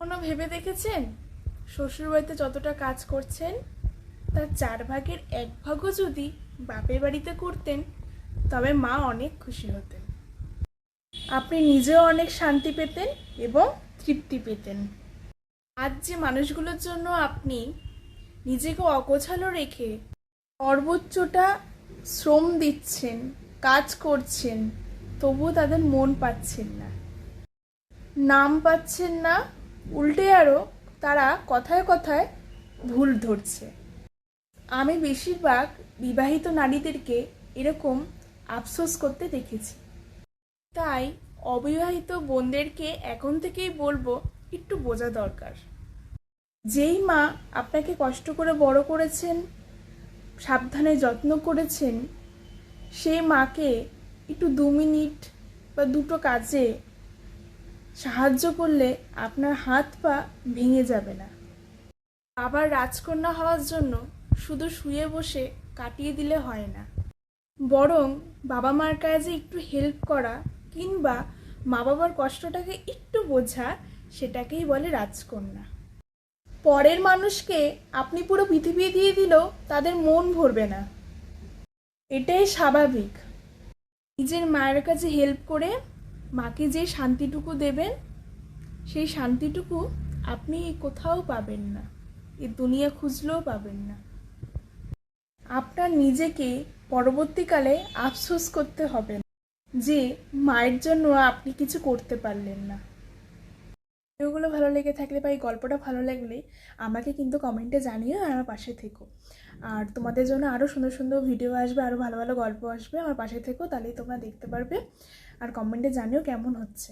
কোনো ভেবে দেখেছেন শ্বশুরবাড়িতে যতটা কাজ করছেন তার 1/4 যদি বাপের বাড়িতে করতেন তবে মা অনেক খুশি হতেন, আপনি নিজেও অনেক শান্তি পেতেন এবং তৃপ্তি পেতেন। আজ যে মানুষগুলোর জন্য আপনি নিজেকে অগোছালো রেখে সর্বোচ্চটা শ্রম দিচ্ছেন, কাজ করছেন, তবুও তাদের মন পাচ্ছেন না, নাম পাচ্ছেন না, উল্টে আরও তারা কথায় কথায় ভুল ধরছে। আমি বেশিরভাগ বিবাহিত নারীদেরকে এরকম আফসোস করতে দেখেছি। তাই অবিবাহিত বোনদেরকে এখন থেকেই বলবো, একটু বোঝা দরকার। যেই মা আপনাকে কষ্ট করে বড় করেছেন, সাবধানে যত্ন করেছেন, সেই মাকে একটু 2 মিনিট বা দুটো কাজে সাহায্য করলে আপনার হাত পা ভেঙে যাবে না। আবার রাজকন্যা হওয়ার জন্য শুধু শুয়ে বসে কাটিয়ে দিলে হয় না, বরং বাবা মার কাজে একটু হেল্প করা কিংবা মা বাবার কষ্টটাকে একটু বোঝা, সেটাকেই বলে রাজকন্যা। পরের মানুষকে আপনি পুরো পৃথিবী দিয়ে দিলেও তাদের মন ভরবে না, এটাই স্বাভাবিক। নিজের মায়ের কাছে হেল্প করে মাকে যে শান্তিটুকু দেবেন, সেই শান্তিটুকু আপনি কোথাও পাবেন না, এই দুনিয়া খুঁজলেও পাবেন না। আপনার নিজেকে পরবর্তীকালে আফসোস করতে হবে না যে মায়ের জন্য আপনি কিছু করতে পারলেন না। ভিডিওগুলো ভালো লেগে থাকলে বা এই গল্পটা ভালো লাগলে আমাকে কিন্তু কমেন্টে জানিও, আর আমার পাশে থেকো। আর তোমাদের জন্য আরও সুন্দর সুন্দর ভিডিও আসবে, আরও ভালো ভালো গল্প আসবে, আমার পাশে থেকো, তাহলেই তোমরা দেখতে পারবে। আর কমেন্টে জানিও কেমন হচ্ছে।